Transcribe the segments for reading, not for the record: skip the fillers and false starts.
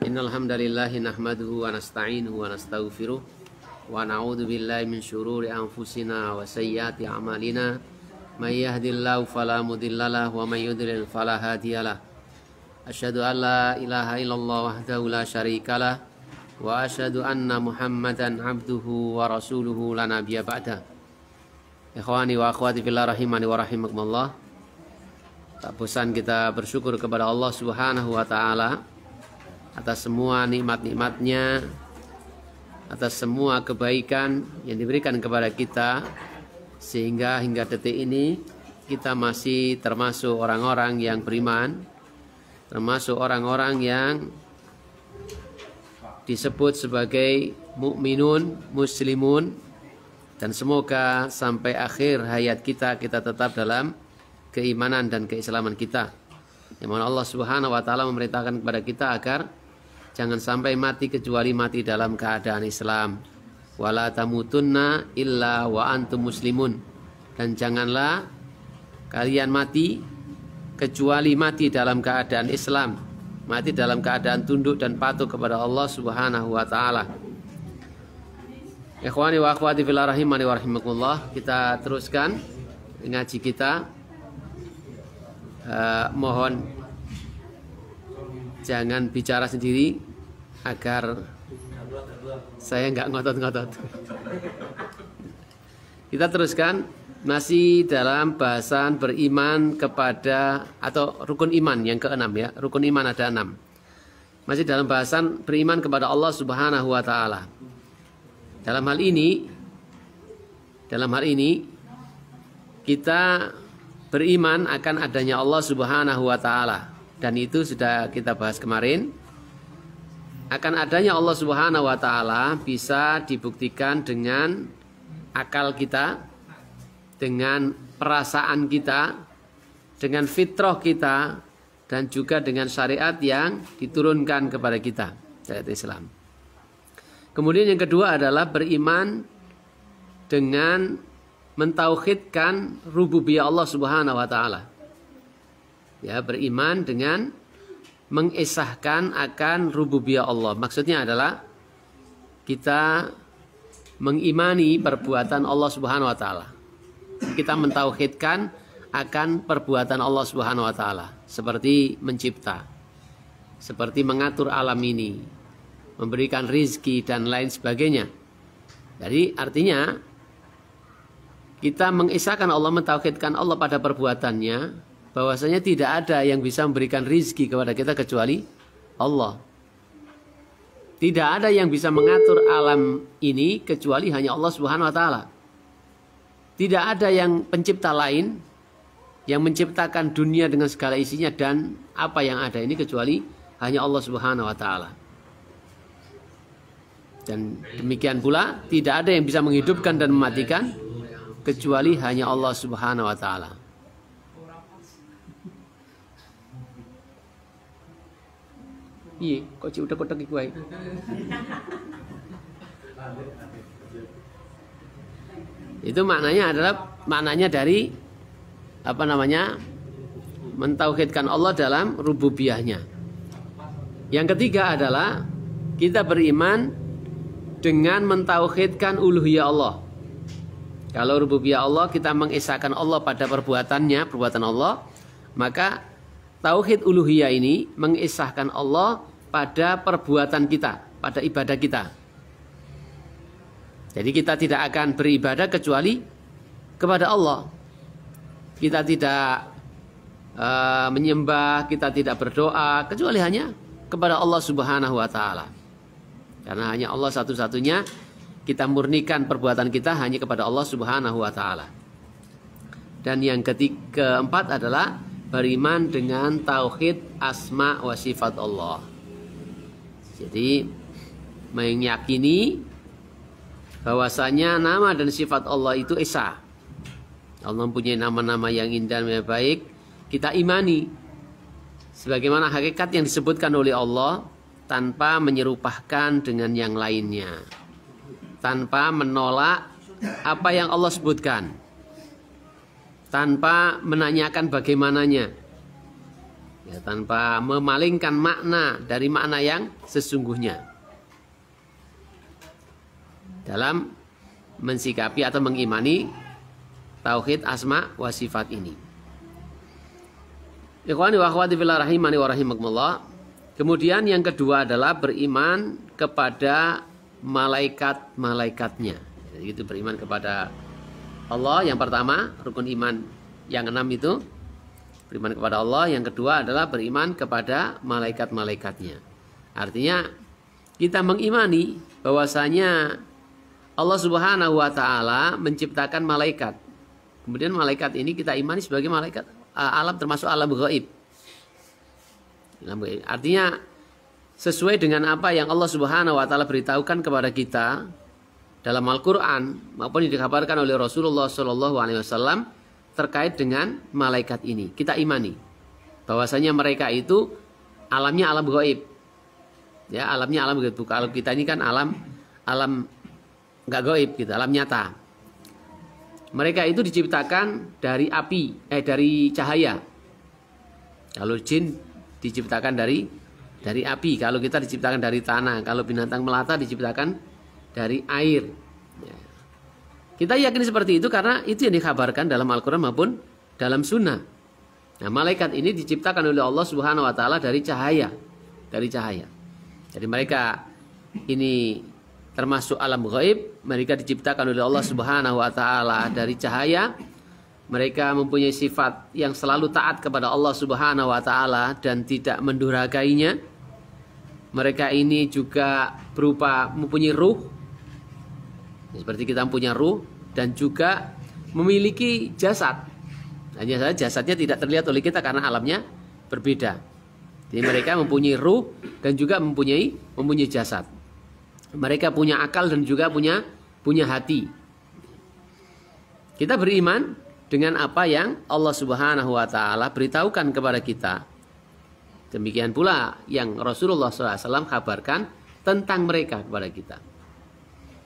Innal hamdalillahi nahmaduhu wa nasta'inuhu wa nastaghfiruh wa na'udzu billahi min syururi anfusina wa sayyiati a'malina may yahdihillahu fala mudhillalah wa may yudlil fala hadiyalah. Asyhadu an la ilaha illallah wahdahu la syarikalah wa asyhadu anna Muhammadan abduhu wa rasuluhu la nabiyya ba'da. Ikhwani wa akhwati fillah rahimani wa rahimakumullah. Tak bosan kita bersyukur kepada Allah Subhanahu wa taala atas semua nikmat-nikmatnya, atas semua kebaikan yang diberikan kepada kita, sehingga hingga detik ini kita masih termasuk orang-orang yang beriman, termasuk orang-orang yang disebut sebagai mukminun, muslimun, dan semoga sampai akhir hayat kita tetap dalam keimanan dan keislaman kita. Yang mana Allah Subhanahu wa taala memerintahkan kepada kita agar jangan sampai mati kecuali mati dalam keadaan Islam. Wala tamutunna illa wa antum muslimun. Dan janganlah kalian mati kecuali mati dalam keadaan Islam, mati dalam keadaan tunduk dan patuh kepada Allah Subhanahu wa taala. Ikhwani wa akhwati fillah rahimani wa rahimakumullah, kita teruskan ngaji kita. Mohon jangan bicara sendiri agar saya nggak ngotot-ngotot. Kita teruskan masih dalam bahasan beriman kepada atau rukun iman yang ke-6 ya. Rukun iman ada 6. Masih dalam bahasan beriman kepada Allah Subhanahu wa taala. Dalam hal ini kita beriman akan adanya Allah Subhanahu wa taala, dan itu sudah kita bahas kemarin. Akan adanya Allah Subhanahu wa taala bisa dibuktikan dengan akal kita, dengan perasaan kita, dengan fitrah kita, dan juga dengan syariat yang diturunkan kepada kita, syariat Islam. Kemudian yang kedua adalah beriman dengan mentauhidkan rububiyah Allah Subhanahu wa taala. Ya, beriman dengan mengesahkan akan rububiyah Allah. Maksudnya adalah kita mengimani perbuatan Allah Subhanahu wa taala. Kita mentauhidkan akan perbuatan Allah Subhanahu wa taala, seperti mencipta, seperti mengatur alam ini, memberikan rizki dan lain sebagainya. Jadi artinya kita mengisahkan Allah, mentauhidkan Allah pada perbuatannya, bahwasanya tidak ada yang bisa memberikan rizki kepada kita kecuali Allah. Tidak ada yang bisa mengatur alam ini kecuali hanya Allah Subhanahu wa taala. Tidak ada yang pencipta lain yang menciptakan dunia dengan segala isinya dan apa yang ada ini kecuali hanya Allah Subhanahu wa taala. Dan demikian pula tidak ada yang bisa menghidupkan dan mematikan kecuali hanya Allah Subhanahu wa taala. Iya, kok udah iku ae. Itu maknanya dari mentauhidkan Allah dalam rububiyahnya. Yang ketiga adalah kita beriman dengan mentauhidkan uluhiyah Allah. Kalau rububiyah Allah, kita mengesahkan Allah pada perbuatannya, perbuatan Allah, maka tauhid uluhiyah ini mengesahkan Allah pada perbuatan kita, pada ibadah kita. Jadi kita tidak akan beribadah kecuali kepada Allah. Kita tidak menyembah, kita tidak berdoa kecuali hanya kepada Allah Subhanahu wa taala. Karena hanya Allah satu-satunya kita murnikan perbuatan kita hanya kepada Allah Subhanahu wa taala. Dan yang keempat adalah beriman dengan tauhid asma wa sifat Allah. Jadi meyakini bahwasanya nama dan sifat Allah itu esa. Allah mempunyai nama-nama yang indah dan baik. Kita imani sebagaimana hakikat yang disebutkan oleh Allah tanpa menyerupahkan dengan yang lainnya, tanpa menolak apa yang Allah sebutkan, tanpa menanyakan bagaimananya. ya, tanpa memalingkan makna dari makna yang sesungguhnya dalam mensikapi atau mengimani tauhid asma wa sifat ini. Ikhwani wa akhwati fillah rahimani wa rahimakumullah. Kemudian yang kedua adalah beriman kepada malaikat-malaikatnya. Jadi itu beriman kepada Allah yang pertama, rukun iman yang 6 itu beriman kepada Allah. Yang kedua adalah beriman kepada malaikat-malaikatnya. Artinya kita mengimani bahwasanya Allah Subhanahu wa taala menciptakan malaikat. Kemudian malaikat ini kita imani sebagai malaikat alam, termasuk alam gaib. Artinya sesuai dengan apa yang Allah Subhanahu wa taala beritahukan kepada kita dalam Al-Qur'an maupun yang dikabarkan oleh Rasulullah sallallahu alaihi wasallam terkait dengan malaikat ini. Kita imani bahwasanya mereka itu alamnya alam gaib. Ya, alamnya alam gaib. Kalau kita ini kan alam enggak gaib gitu, alam nyata. Mereka itu diciptakan dari api, dari cahaya. Kalau jin diciptakan dari api, kalau kita diciptakan dari tanah, kalau binatang melata diciptakan dari air. Ya. Kita yakin seperti itu karena itu yang dikabarkan dalam Al-Quran maupun dalam Sunnah. Nah, malaikat ini diciptakan oleh Allah Subhanahu Wa Taala dari cahaya, Jadi mereka ini termasuk alam gaib. Mereka diciptakan oleh Allah Subhanahu wa taala dari cahaya. Mereka mempunyai sifat yang selalu taat kepada Allah Subhanahu wa taala dan tidak mendurhakainya. Mereka ini juga berupa mempunyai ruh. Seperti kita mempunyai ruh dan juga memiliki jasad. Hanya saja jasadnya tidak terlihat oleh kita karena alamnya berbeda. Jadi mereka mempunyai ruh dan juga mempunyai jasad. Mereka punya akal dan juga punya hati. Kita beriman dengan apa yang Allah Subhanahu wa taala beritahukan kepada kita. Demikian pula yang Rasulullah SAW kabarkan tentang mereka kepada kita.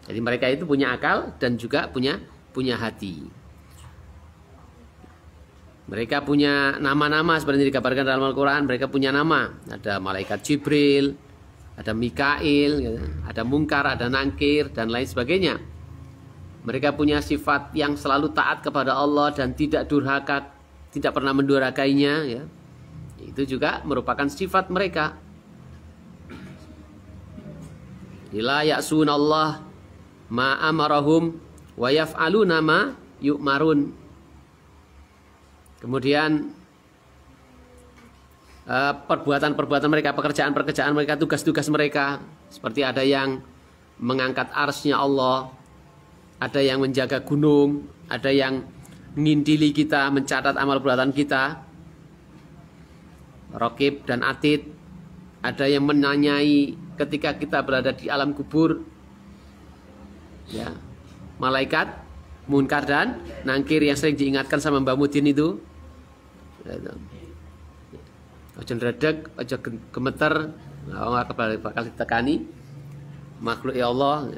Jadi mereka itu punya akal dan juga punya hati. Mereka punya nama-nama seperti yang dikabarkan dalam Al-Quran. Mereka punya nama. Ada malaikat Jibril, ada Mikail, ada Munkar, ada Nangkir, dan lain sebagainya. Mereka punya sifat yang selalu taat kepada Allah dan tidak durhaka, tidak pernah mendurhakainya. Ya. Itu juga merupakan sifat mereka. La ya'sunallah ma amarahum wa yaf'aluna ma yu'marun. Kemudian perbuatan-perbuatan mereka, pekerjaan-pekerjaan mereka, tugas-tugas mereka. Seperti ada yang mengangkat arsy-Nya Allah, ada yang menjaga gunung, ada yang mengintili kita, mencatat amal perbuatan kita. Raqib dan Atid, ada yang menanyai ketika kita berada di alam kubur. Ya, malaikat Munkar dan Nangkir yang sering diingatkan sama Mbak Mudin itu. Ojo ndredeg, ojo gemeter, bakal ditekani makhluk ya Allah.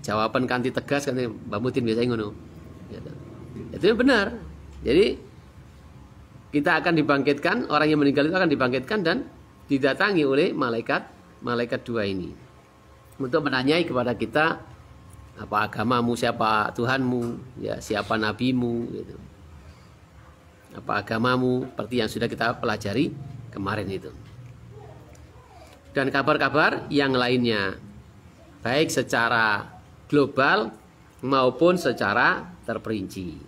Jawaban kanti tegas, kanti Mbak Mudin biasanya ngono. Itu yang benar. Jadi kita akan dibangkitkan, orang yang meninggal itu akan dibangkitkan dan didatangi oleh malaikat dua ini untuk menanyai kepada kita apa agamamu, siapa Tuhanmu, ya siapa nabimu, gitu. Apa agamamu, seperti yang sudah kita pelajari kemarin itu. Dan kabar-kabar yang lainnya, baik secara global maupun secara terperinci.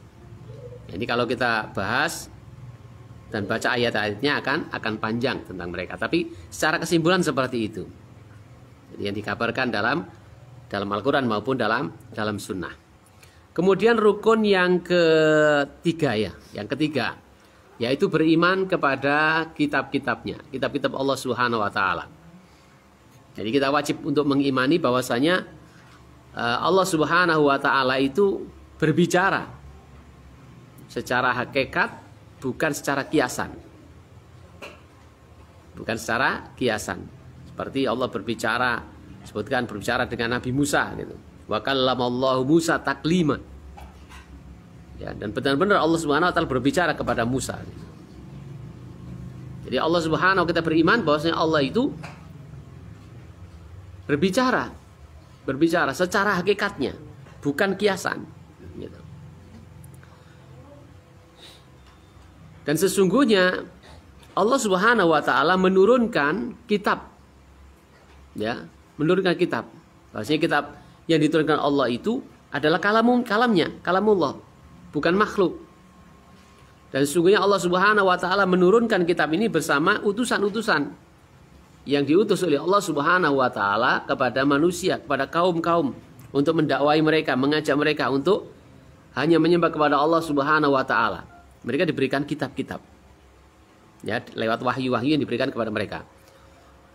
Ini kalau kita bahas dan baca ayat-ayatnya akan panjang tentang mereka. Tapi secara kesimpulan seperti itu. Jadi yang dikabarkan dalam Al-Quran maupun dalam Sunnah. Kemudian rukun yang ketiga yaitu beriman kepada kitab-kitabnya, kitab-kitab Allah Subhanahu wa taala. Jadi kita wajib untuk mengimani bahwasanya Allah Subhanahu wa taala itu berbicara secara hakikat, bukan secara kiasan. Bukan secara kiasan. Seperti Allah berbicara dengan Nabi Musa gitu. Wa kallamallahu Musa taklima. Ya, dan benar-benar Allah Subhanahu wa taala berbicara kepada Musa. Gitu. Jadi Allah Subhanahu kita beriman bahwasanya Allah itu berbicara secara hakikatnya, bukan kiasan. Gitu. Dan sesungguhnya Allah Subhanahu wa taala menurunkan kitab. Ya, menurunkan kitab. Bahwasanya kitab yang diturunkan Allah itu adalah kalamullah, bukan makhluk. Dan sesungguhnya Allah Subhanahu wa taala menurunkan kitab ini bersama utusan-utusan yang diutus oleh Allah Subhanahu wa taala kepada manusia, kepada kaum-kaum untuk mendakwai mereka, mengajak mereka untuk hanya menyembah kepada Allah Subhanahu wa taala. Mereka diberikan kitab-kitab. Ya, lewat wahyu-wahyu yang diberikan kepada mereka.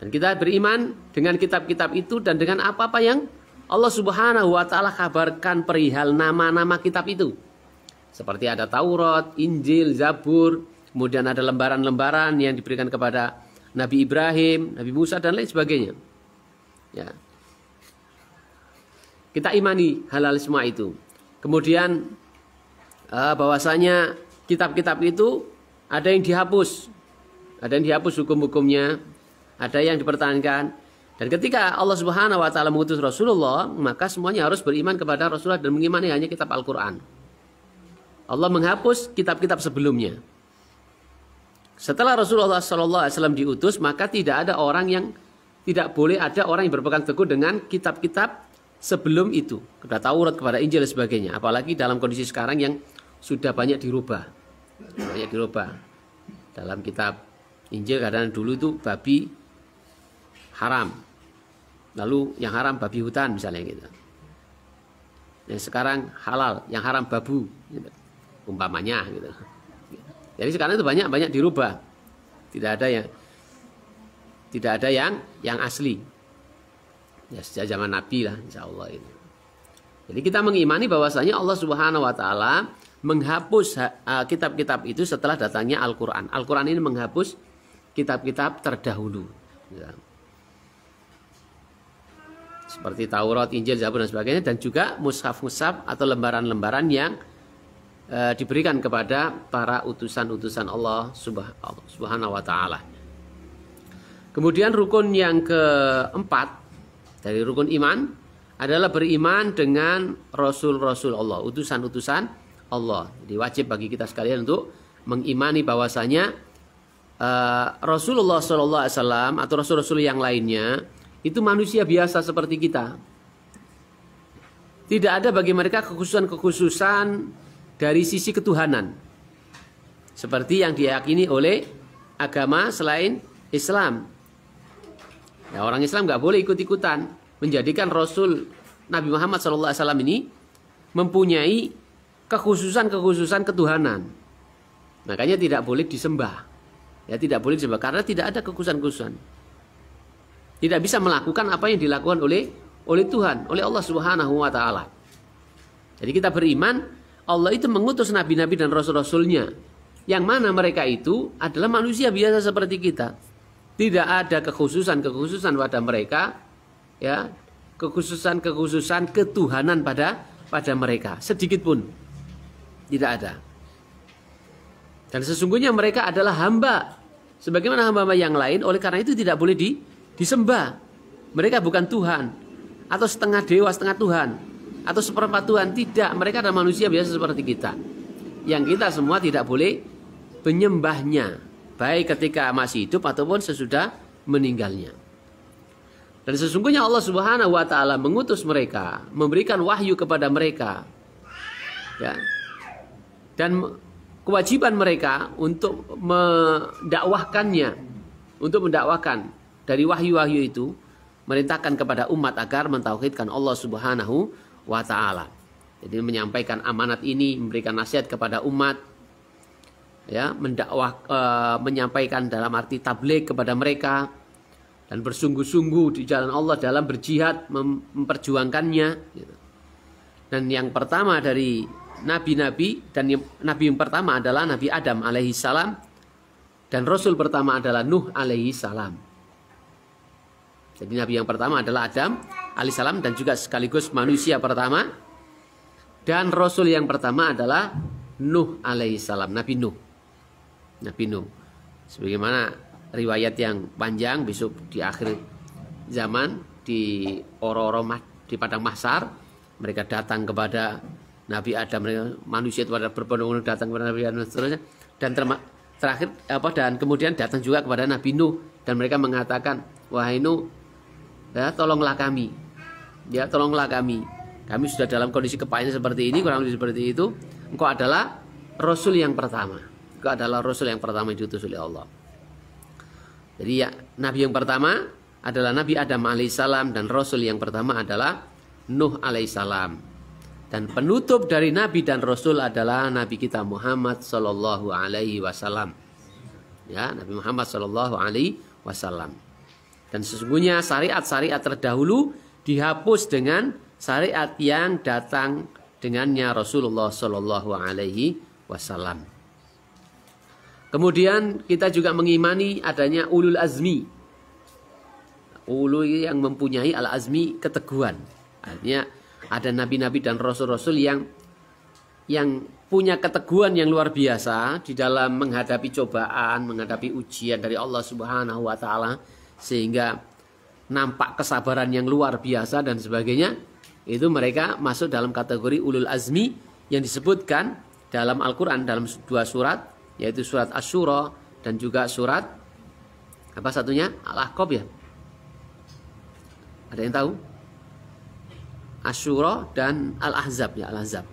Dan kita beriman dengan kitab-kitab itu dan dengan apa-apa yang Allah Subhanahu wa taala kabarkan perihal nama-nama kitab itu. Seperti ada Taurat, Injil, Zabur, kemudian ada lembaran-lembaran yang diberikan kepada Nabi Ibrahim, Nabi Musa dan lain sebagainya. Ya. Kita imani hal-hal semua itu. Kemudian bahwasanya kitab-kitab itu ada yang dihapus. Ada yang dihapus hukum-hukumnya, ada yang dipertahankan. Dan ketika Allah Subhanahu wa taala mengutus Rasulullah, maka semuanya harus beriman kepada Rasulullah dan mengimani hanya kitab Al-Qur'an. Allah menghapus kitab-kitab sebelumnya. Setelah Rasulullah SAW diutus, maka tidak boleh ada orang yang berpegang teguh dengan kitab-kitab sebelum itu, kepada Taurat, kepada Injil dan sebagainya. Apalagi dalam kondisi sekarang yang sudah banyak dirubah. Dalam kitab Injil kadang dulu itu babi haram, lalu yang haram babi hutan misalnya gitu. Yang sekarang halal, yang haram babu, gitu. Umpamanya gitu. Jadi sekarang itu banyak dirubah, tidak ada yang asli. Ya sejak zaman Nabi lah, insya Allah ini. Jadi kita mengimani bahwasanya Allah Subhanahu wa taala menghapus kitab-kitab itu setelah datangnya Al-Qur'an. Al-Qur'an ini menghapus kitab-kitab terdahulu. Ya. Seperti Taurat, Injil, Zabur dan sebagainya, dan juga mushaf-mushaf atau lembaran-lembaran yang diberikan kepada para utusan-utusan Allah Subhanahu wa taala. Kemudian rukun yang keempat dari rukun iman adalah beriman dengan rasul-rasul Allah, utusan-utusan Allah. Jadi wajib bagi kita sekalian untuk mengimani bahwasanya Rasulullah SAW atau rasul-rasul yang lainnya itu manusia biasa seperti kita. Tidak ada bagi mereka kekhususan dari sisi ketuhanan seperti yang diyakini oleh agama selain Islam. Ya, orang Islam nggak boleh ikut-ikutan menjadikan Rasul Nabi Muhammad SAW ini mempunyai kekhususan ketuhanan. Makanya tidak boleh disembah. Ya, tidak boleh disembah karena tidak ada kekhususan. Tidak bisa melakukan apa yang dilakukan oleh Tuhan, oleh Allah Subhanahu wa taala. Jadi kita beriman Allah itu mengutus nabi-nabi dan rasul-rasulnya, yang mana mereka itu adalah manusia biasa seperti kita. Tidak ada kekhususan pada mereka, ya, kekhususan ketuhanan pada mereka sedikit pun tidak ada. Dan sesungguhnya mereka adalah hamba sebagaimana hamba-hamba yang lain, oleh karena itu tidak boleh disembah. Mereka bukan Tuhan atau setengah dewa, setengah Tuhan atau seperempat Tuhan, tidak. Mereka adalah manusia biasa seperti kita, yang kita semua tidak boleh menyembahnya, baik ketika masih hidup ataupun sesudah meninggalnya. Dan sesungguhnya Allah Subhanahu wa taala mengutus mereka, memberikan wahyu kepada mereka, ya. Dan kewajiban mereka untuk mendakwahkannya, untuk mendakwahkan dari wahyu-wahyu itu, merintahkan kepada umat agar mentauhidkan Allah Subhanahu wa taala. Jadi menyampaikan amanat ini, memberikan nasihat kepada umat, ya, menyampaikan dalam arti tabligh kepada mereka, dan bersungguh-sungguh di jalan Allah dalam berjihad memperjuangkannya. Dan yang pertama dari nabi-nabi, dan nabi yang pertama adalah Nabi Adam alaihi salam, dan rasul pertama adalah Nuh alaihi salam. Jadi nabi yang pertama adalah Adam alaihi salam dan juga sekaligus manusia pertama, dan rasul yang pertama adalah Nuh alaihi salam, Nabi Nuh. Sebagaimana riwayat yang panjang besok di akhir zaman di di padang mahsyar mereka datang kepada Nabi Adam, manusia itu pada berbondong-bondong datang kepada Nabi Adam dan seterusnya, dan terakhir dan kemudian datang juga kepada Nabi Nuh dan mereka mengatakan, wahai Nuh, ya tolonglah kami, kami sudah dalam kondisi kepahitan seperti ini, kurang lebih seperti itu. Engkau adalah Rasul yang pertama, yang diutus oleh Allah. Jadi ya, Nabi yang pertama adalah Nabi Adam alaihissalam dan Rasul yang pertama adalah Nuh alaihissalam. Dan penutup dari Nabi dan Rasul adalah Nabi kita Muhammad Sallallahu Alaihi Wasallam. Ya, Nabi Muhammad Sallallahu Alaihi Wasallam. Dan sesungguhnya syariat-syariat terdahulu dihapus dengan syariat yang datang dengannya Rasulullah Sallallahu Alaihi Wasallam. Kemudian kita juga mengimani adanya ulul azmi. Ulul yang mempunyai al-azmi, keteguhan. Artinya ada nabi-nabi dan rasul-rasul yang punya keteguhan yang luar biasa di dalam menghadapi cobaan, menghadapi ujian dari Allah Subhanahu wa taala, sehingga nampak kesabaran yang luar biasa dan sebagainya. Itu mereka masuk dalam kategori ulul azmi yang disebutkan dalam Al-Qur'an dalam 2 surat, yaitu surat Asy-Syura dan juga surat apa satunya? Al-Ahqaf ya. Ada yang tahu? Asy-Syura dan Al-Ahzab ya, Al-Ahzab.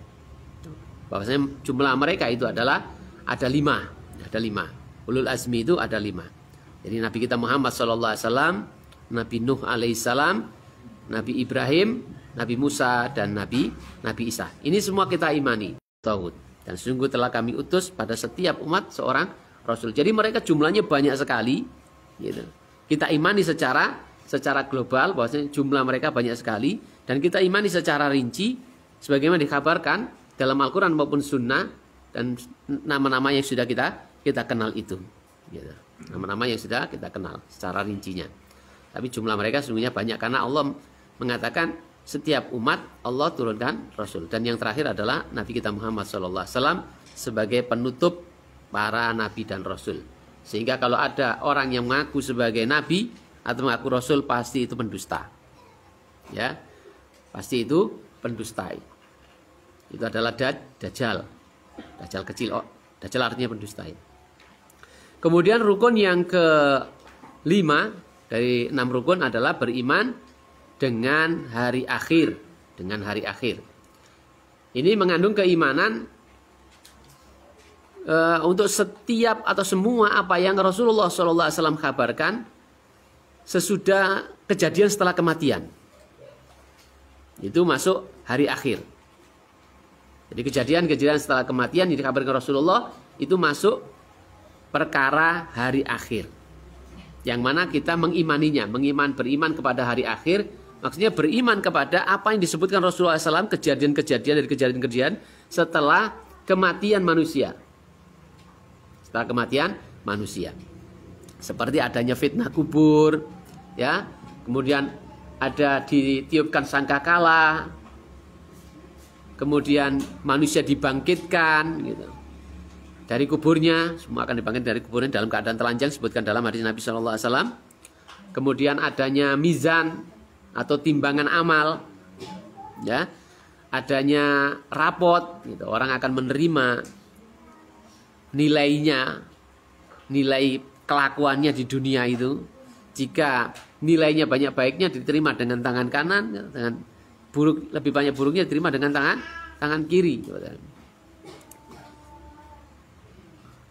Bahwasanya jumlah mereka itu adalah ada 5. Ulul azmi itu ada 5. Jadi Nabi kita Muhammad SAW, Nabi Nuh alaihissalam, Nabi Ibrahim, Nabi Musa dan Nabi Isa. Ini semua kita imani. Tauhid. Dan sungguh telah kami utus pada setiap umat seorang Rasul. Jadi mereka jumlahnya banyak sekali. Gitu. Kita imani secara global bahwasanya jumlah mereka banyak sekali. Dan kita imani secara rinci. Sebagaimana dikabarkan dalam Al-Quran maupun Sunnah. Dan nama-nama yang sudah kita kenal itu. Gitu. Nama-nama yang sudah kita kenal secara rincinya. Tapi jumlah mereka sesungguhnya banyak. Karena Allah mengatakan setiap umat Allah turunkan Rasul. Dan yang terakhir adalah Nabi kita Muhammad SAW sebagai penutup para Nabi dan Rasul. Sehingga kalau ada orang yang mengaku sebagai Nabi atau mengaku Rasul, pasti itu pendusta. Ya, pasti itu pendusta. Itu adalah Dajjal. Dajjal kecil. Dajjal artinya pendusta. Kemudian rukun yang ke-5 dari 6 rukun adalah beriman dengan hari akhir, Ini mengandung keimanan untuk setiap atau semua apa yang Rasulullah SAW kabarkan sesudah kejadian setelah kematian. Itu masuk hari akhir. Jadi kejadian-kejadian setelah kematian yang dikabarkan Rasulullah itu masuk perkara hari akhir. Yang mana kita mengimaninya, beriman kepada hari akhir. Maksudnya beriman kepada apa yang disebutkan Rasulullah SAW, kejadian-kejadian dari kejadian-kejadian setelah kematian manusia. Setelah kematian manusia. Seperti adanya fitnah kubur, ya. Kemudian ada ditiupkan sangkakala. Kemudian manusia dibangkitkan, gitu. Dari kuburnya, semua akan dibangkit dari kuburnya dalam keadaan telanjang, sebutkan dalam hadis Nabi SAW. Kemudian adanya mizan atau timbangan amal, ya, adanya rapot, gitu. Orang akan menerima nilainya, nilai kelakuannya di dunia itu. Jika nilainya banyak baiknya diterima dengan tangan kanan, dengan lebih banyak buruknya diterima dengan tangan kiri.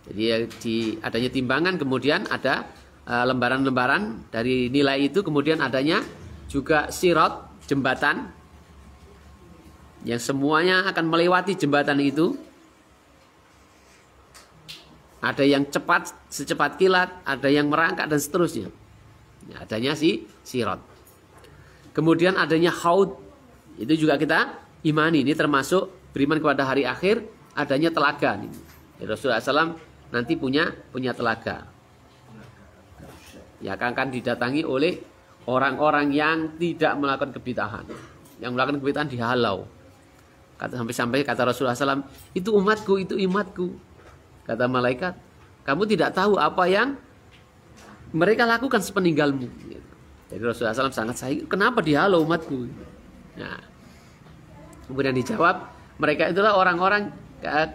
Jadi adanya timbangan, kemudian ada lembaran-lembaran dari nilai itu, kemudian adanya juga sirat, jembatan, yang semuanya akan melewati jembatan itu. Ada yang cepat, secepat kilat, ada yang merangkak dan seterusnya. Adanya sirat. Kemudian adanya haud, itu juga kita imani. Ini termasuk beriman kepada hari akhir, adanya telaga. Rasulullah SAW nanti punya telaga. Ya akan didatangi oleh orang-orang yang tidak melakukan kebid'ahan. Yang melakukan kebid'ahan dihalau. Sampai kata Rasulullah SAW, itu umatku, itu umatku. Kata malaikat, kamu tidak tahu apa yang mereka lakukan sepeninggalmu. Jadi Rasulullah SAW sangat sayang, kenapa dihalau umatku? Nah, kemudian dijawab, mereka itulah orang-orang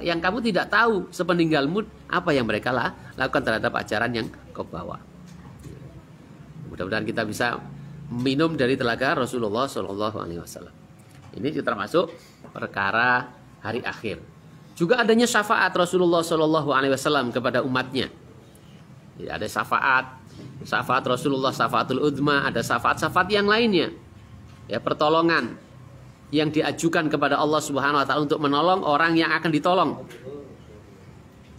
yang kamu tidak tahu sepeninggalmu apa yang mereka lakukan terhadap ajaran yang kau bawa. Mudah-mudahan kita bisa minum dari telaga Rasulullah SAW. Ini juga termasuk perkara hari akhir. Juga adanya syafaat Rasulullah SAW kepada umatnya. Jadi ada syafaat Rasulullah, syafaatul udma, ada syafaat-syafaat yang lainnya. Ya, pertolongan yang diajukan kepada Allah Subhanahu wa taala untuk menolong orang yang akan ditolong.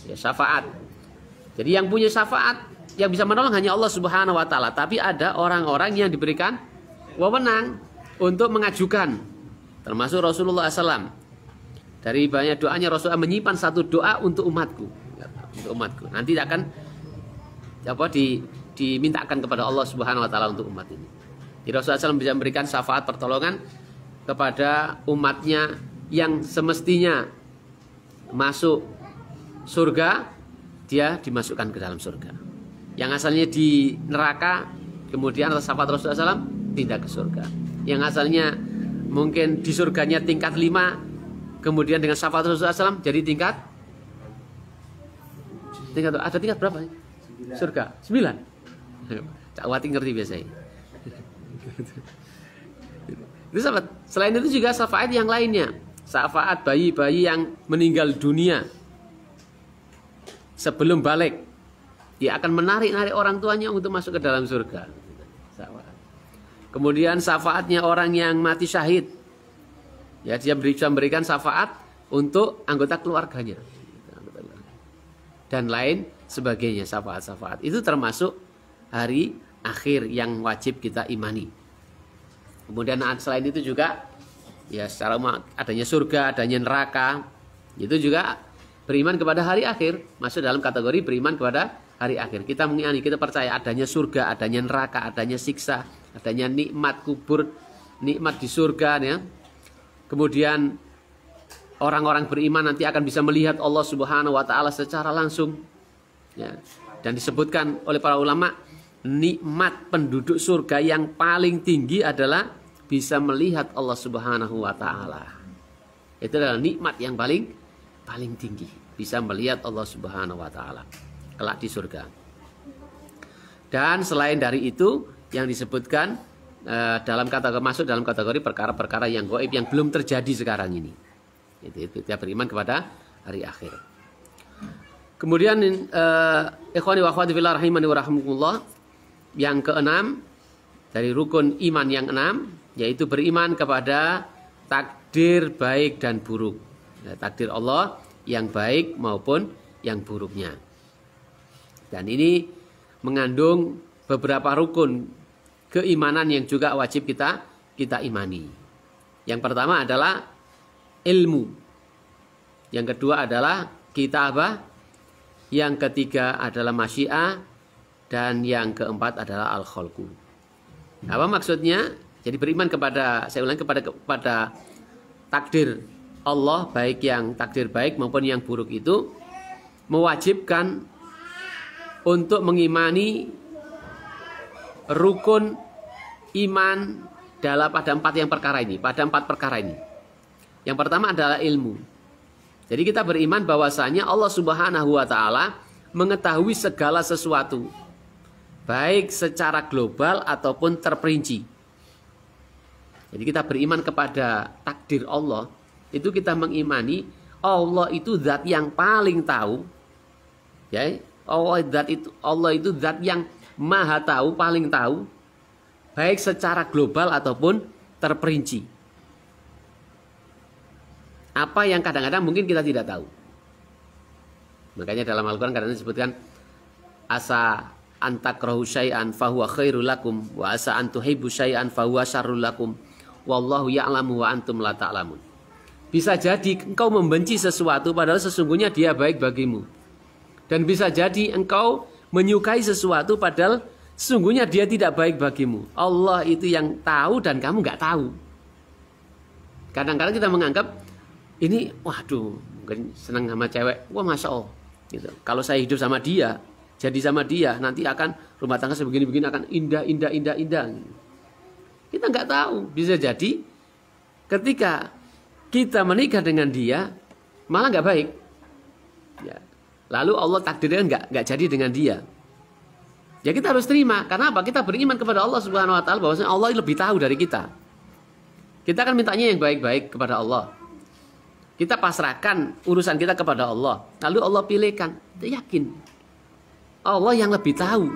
Ya, syafaat. Jadi yang punya syafaat yang bisa menolong hanya Allah Subhanahu wa taala, tapi ada orang-orang yang diberikan wewenang untuk mengajukan, termasuk Rasulullah SAW. Dari banyak doanya Rasulullah menyimpan satu doa untuk umatku. Untuk umatku. Nanti akan dimintakan kepada Allah Subhanahu wa taala untuk umat ini. Jadi Rasulullah SAW bisa memberikan syafaat pertolongan kepada umatnya yang semestinya masuk surga, dia dimasukkan ke dalam surga. Yang asalnya di neraka, kemudian atas syafaat Rasulullah SAW pindah ke surga. Yang asalnya mungkin di surganya tingkat 5, kemudian dengan syafaat Rasulullah SAW jadi tingkat ada tingkat berapa? Surga 9. Cak Wati ngerti biasanya. Itu sahabat. Selain itu juga syafaat yang lainnya. Syafaat bayi-bayi yang meninggal dunia sebelum balik, dia akan menarik-narik orang tuanya untuk masuk ke dalam surga. Kemudian syafaatnya orang yang mati syahid, ya, dia bisa memberikan syafaat untuk anggota keluarganya dan lain sebagainya. Syafaat-syafaat itu termasuk hari akhir yang wajib kita imani. Kemudian selain itu juga, ya, secara adanya surga, adanya neraka, itu juga beriman kepada hari akhir, masuk dalam kategori beriman kepada hari akhir. Kita mengimani, kita percaya adanya surga, adanya neraka, adanya siksa, adanya nikmat kubur, nikmat di surga, ya. Kemudian orang-orang beriman nanti akan bisa melihat Allah Subhanahu wa taala secara langsung, ya. Dan disebutkan oleh para ulama, nikmat penduduk surga yang paling tinggi adalah bisa melihat Allah Subhanahu wa taala. Itu adalah nikmat yang paling tinggi, bisa melihat Allah Subhanahu wa taala kelak di surga. Dan selain dari itu yang disebutkan masuk dalam kategori perkara-perkara yang gaib yang belum terjadi sekarang ini. Itu kita beriman kepada hari akhir. Kemudian ikhwani wa akhwati fillah rahimani wa rahmukumullah, yang keenam dari rukun iman yang 6, yaitu beriman kepada takdir baik dan buruk. Ya, takdir Allah yang baik maupun yang buruknya. Dan ini mengandung beberapa rukun keimanan yang juga wajib kita imani. Yang pertama adalah ilmu. Yang kedua adalah kitabah. Yang ketiga adalah masyiah. Dan yang keempat adalah al-khalqu. Apa maksudnya? Jadi beriman kepada, saya ulangi, kepada takdir Allah, baik yang takdir baik maupun yang buruk, itu mewajibkan untuk mengimani rukun iman pada empat perkara ini. Yang pertama adalah ilmu. Jadi kita beriman bahwasanya Allah Subhanahu wa taala mengetahui segala sesuatu, baik secara global ataupun terperinci. Jadi kita beriman kepada takdir Allah, itu kita mengimani Allah itu zat yang paling tahu, ya. Allah itu zat yang maha tahu, paling tahu, baik secara global ataupun terperinci. Apa yang kadang-kadang mungkin kita tidak tahu. Makanya dalam Al-Quran kadang-kadang disebutkan asa antakrahu syai'an fahuwa khairul lakum wa asa antuhibbu syai'an fahuwa syarrul lakum wallahu ya'lamu wa antum la ta'lamun. Bisa jadi engkau membenci sesuatu padahal sesungguhnya dia baik bagimu. Dan bisa jadi engkau menyukai sesuatu padahal sesungguhnya dia tidak baik bagimu. Allah itu yang tahu dan kamu nggak tahu. Kadang-kadang kita menganggap ini, waduh, mungkin senang sama cewek, wah masya Allah. Gitu. Kalau saya hidup sama dia, jadi sama dia, nanti akan rumah tangga sebegini-begini akan indah. Kita nggak tahu, bisa jadi ketika kita menikah dengan dia malah nggak baik. Ya. Lalu Allah takdirnya nggak jadi dengan dia. Ya kita harus terima. Karena apa? Kita beriman kepada Allah Subhanahu Wa Taala bahwasanya Allah lebih tahu dari kita. Kita akan mintanya yang baik-baik kepada Allah. Kita pasrahkan urusan kita kepada Allah. Lalu Allah pilihkan. Kita yakin Allah yang lebih tahu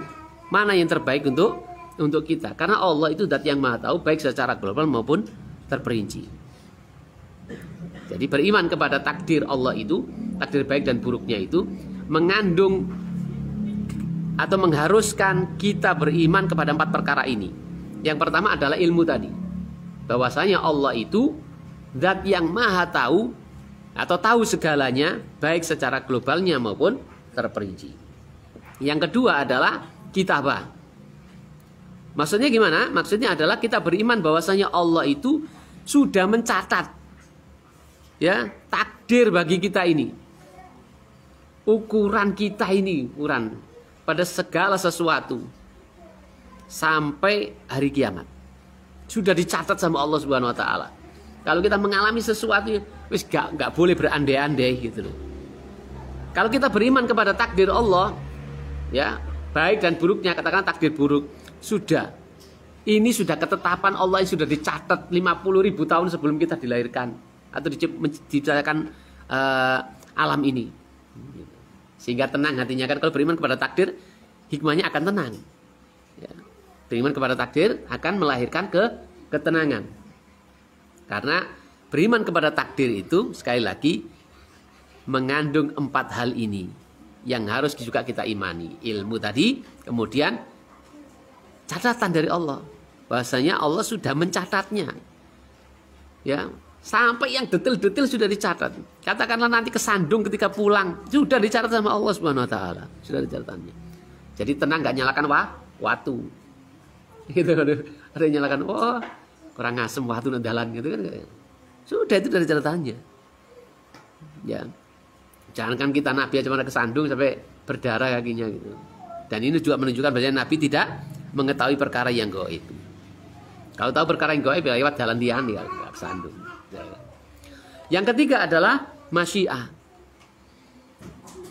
mana yang terbaik untuk kita. Karena Allah itu zat yang maha tahu baik secara global maupun terperinci. Jadi beriman kepada takdir Allah itu, takdir baik dan buruknya itu mengandung atau mengharuskan kita beriman kepada 4 perkara ini. Yang pertama adalah ilmu tadi. Bahwasanya Allah itu zat yang maha tahu atau tahu segalanya baik secara globalnya maupun terperinci. Yang kedua adalah kitabah. Maksudnya gimana? Maksudnya adalah kita beriman bahwasanya Allah itu sudah mencatat ya takdir bagi kita ini. Ukuran kita ini, ukuran pada segala sesuatu sampai hari kiamat. Sudah dicatat sama Allah Subhanahu Wa Taala. Kalau kita mengalami sesuatu, wis nggak boleh berandai-andai gitu loh. Kalau kita beriman kepada takdir Allah, ya baik dan buruknya, katakan takdir buruk, sudah. Ini sudah ketetapan Allah yang sudah dicatat 50.000 tahun sebelum kita dilahirkan atau diciptakan alam ini. Sehingga tenang hatinya kan, kalau beriman kepada takdir, hikmahnya akan tenang. Ya. Beriman kepada takdir akan melahirkan ketenangan. Karena beriman kepada takdir itu sekali lagi mengandung 4 hal ini yang harus juga kita imani. Ilmu tadi, kemudian catatan dari Allah. Bahasanya Allah sudah mencatatnya. Ya, sampai yang detail-detail sudah dicatat. Katakanlah nanti kesandung ketika pulang, sudah dicatat sama Allah Subhanahu Wa Taala. Sudah dicatatannya. Jadi tenang, nggak nyalakan waktu. Gitu, ada yang nyalakan, kurang ngasem waktu nandalan gitu kan. Sudah itu dari catatannya. Ya. Jangankan kita Nabi aja mana kesandung sampai berdarah kakinya gitu. Dan ini juga menunjukkan bahwa Nabi tidak mengetahui perkara yang gaib. Kalau tahu perkara yang gaib ya lewat jalan lian ya kesandung. Yang ketiga adalah masyiah.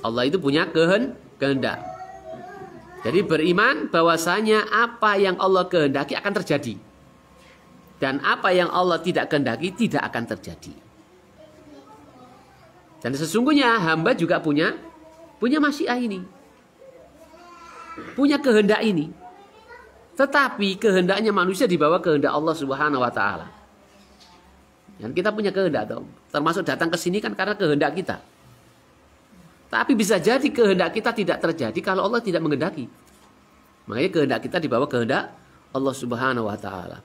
Allah itu punya kehendak. Jadi beriman bahwasanya apa yang Allah kehendaki akan terjadi. Dan apa yang Allah tidak kehendaki tidak akan terjadi. Dan sesungguhnya hamba juga punya masyiah ini. Punya kehendak ini. Tetapi kehendaknya manusia dibawa kehendak Allah Subhanahu Wa Taala. Dan kita punya kehendak dong. Termasuk datang ke sini kan karena kehendak kita. Tapi bisa jadi kehendak kita tidak terjadi kalau Allah tidak menghendaki. Makanya kehendak kita dibawa kehendak Allah Subhanahu Wa Taala.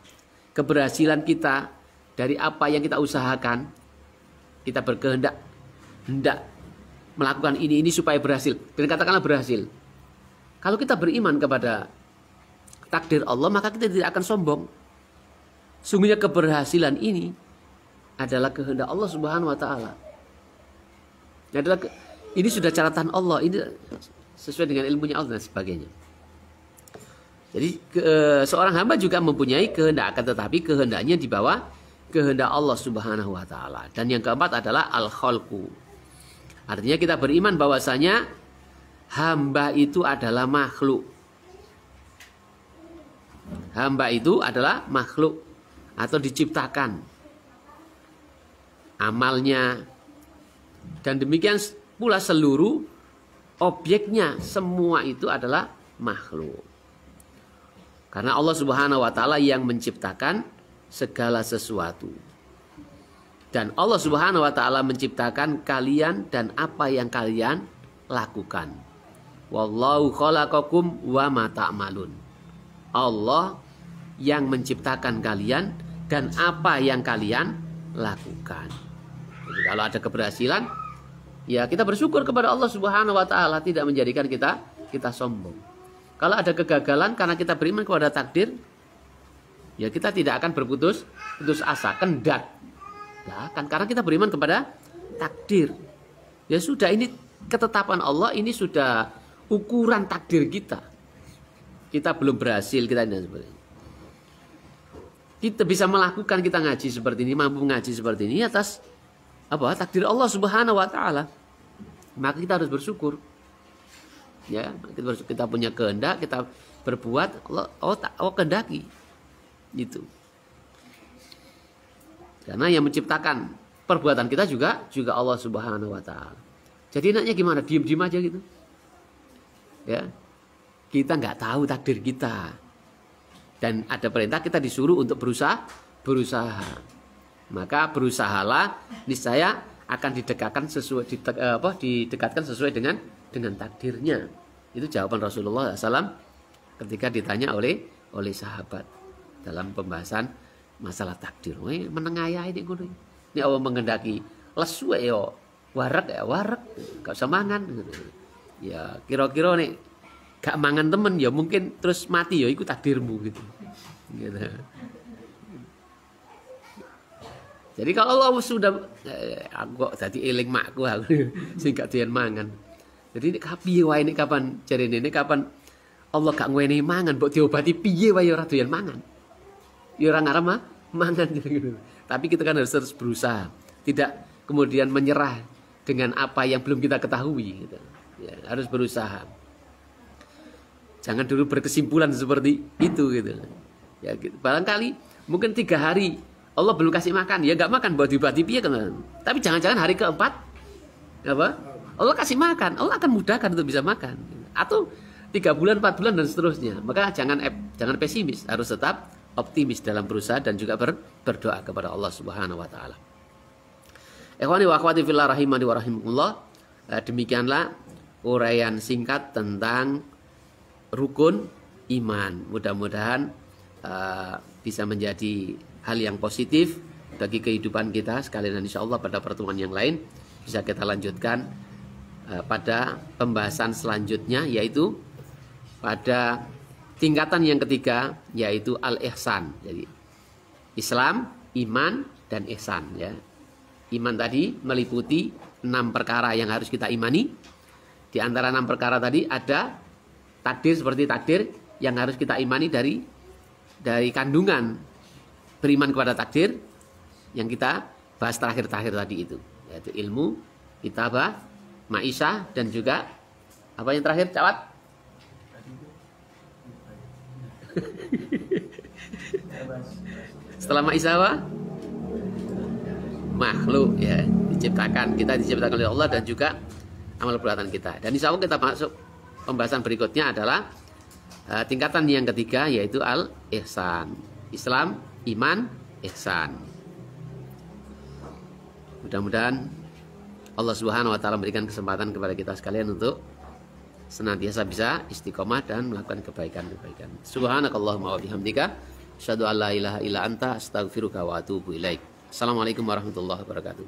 Keberhasilan kita dari apa yang kita usahakan, kita berkehendak hendak melakukan ini supaya berhasil, dan katakanlah berhasil. Kalau kita beriman kepada takdir Allah, maka kita tidak akan sombong. Sungguhnya keberhasilan ini adalah kehendak Allah Subhanahu Wa Taala. Ini sudah catatan Allah, ini sesuai dengan ilmunya Allah dan sebagainya. Jadi seorang hamba juga mempunyai kehendak, akan tetapi kehendaknya di bawah kehendak Allah Subhanahu Wa Taala. Dan yang keempat adalah al-khalqu. Artinya kita beriman bahwasanya hamba itu adalah makhluk. Hamba itu adalah makhluk atau diciptakan. Amalnya dan demikian pula seluruh objeknya, semua itu adalah makhluk. Karena Allah Subhanahu Wa Taala yang menciptakan segala sesuatu. Dan Allah Subhanahu Wa Taala menciptakan kalian dan apa yang kalian lakukan. Wallahu khalaqakum wa ma ta'malun. Allah yang menciptakan kalian dan apa yang kalian lakukan. Jadi kalau ada keberhasilan, ya kita bersyukur kepada Allah Subhanahu Wa Taala, tidak menjadikan kita sombong. Kalau ada kegagalan karena kita beriman kepada takdir, ya kita tidak akan putus asa, kendak. Ya kan, karena kita beriman kepada takdir. Ya sudah, ini ketetapan Allah, ini sudah ukuran takdir kita. Kita belum berhasil, kita dan sebagainya. Kita bisa melakukan, kita ngaji seperti ini, mampu ngaji seperti ini atas apa? Takdir Allah Subhanahu wa taala. Maka kita harus bersyukur. Ya, kita punya kehendak, kita berbuat, Allah kehendaki. Gitu. Karena yang menciptakan perbuatan kita juga Allah Subhanahu wa taala. Jadi enaknya gimana? Diam-diam aja gitu. Ya. Kita nggak tahu takdir kita. Dan ada perintah kita disuruh untuk berusaha. Maka berusahalah, niscaya akan didekatkan sesuai dengan takdirnya. Itu jawaban Rasulullah SAW ketika ditanya oleh sahabat dalam pembahasan masalah takdir. Menengaya ini ini Allah menghendaki lesu ya warak, gak usah mangan. Ya kira-kira nih gak mangan temen ya mungkin terus mati ya ikut takdirmu gitu. Jadi kalau Allah sudah aku kok jadi eling makku aku sing gak doyan mangan. Jadi ini piye wae ini kapan jarene ini kapan Allah gak ngwenehi mangan mbok diobati piye wae ora doyan mangan. Ya ora ngarep mangan gitu. Tapi kita kan harus terus berusaha, tidak kemudian menyerah dengan apa yang belum kita ketahui gitu. Ya, harus berusaha. Jangan dulu berkesimpulan seperti itu gitu. Ya, gitu. Barangkali mungkin 3 hari Allah belum kasih makan, ya nggak makan buat diobati piye kan. Tapi jangan-jangan hari keempat apa? Allah kasih makan, Allah akan mudahkan untuk bisa makan. Atau 3 bulan, 4 bulan dan seterusnya. Maka jangan pesimis, harus tetap optimis dalam berusaha dan juga berdoa kepada Allah Subhanahu wa taala. Ikhwani wa akhwati fillah rahimani wa rahimakumullah. Demikianlah uraian singkat tentang rukun iman. Mudah-mudahan bisa menjadi hal yang positif bagi kehidupan kita sekalian, dan insyaallah pada pertemuan yang lain bisa kita lanjutkan pada pembahasan selanjutnya, yaitu pada tingkatan yang ketiga, yaitu al-ihsan. Jadi Islam, iman, dan ihsan ya. Iman tadi meliputi 6 perkara yang harus kita imani. Di antara 6 perkara tadi ada takdir, seperti takdir yang harus kita imani dari kandungan beriman kepada takdir yang kita bahas terakhir tadi itu, yaitu ilmu, kitabah, ma'isyah, dan juga apa yang terakhir, Cawat? Setelah ma'isyah apa? Makhluk ya, kita diciptakan oleh Allah, dan juga amal perbuatan kita. Dan insya Allah kita masuk pembahasan berikutnya adalah tingkatan yang ketiga, yaitu al-ihsan. Islam, iman, ihsan. Mudah-mudahan Allah Subhanahu wa taala memberikan kesempatan kepada kita sekalian untuk senantiasa bisa istiqomah dan melakukan kebaikan-kebaikan. Subhanakallahumma wa bihamdika asyhadu an la ilaha illa anta astaghfiruka wa atubu ilaik. Assalamualaikum warahmatullahi wabarakatuh.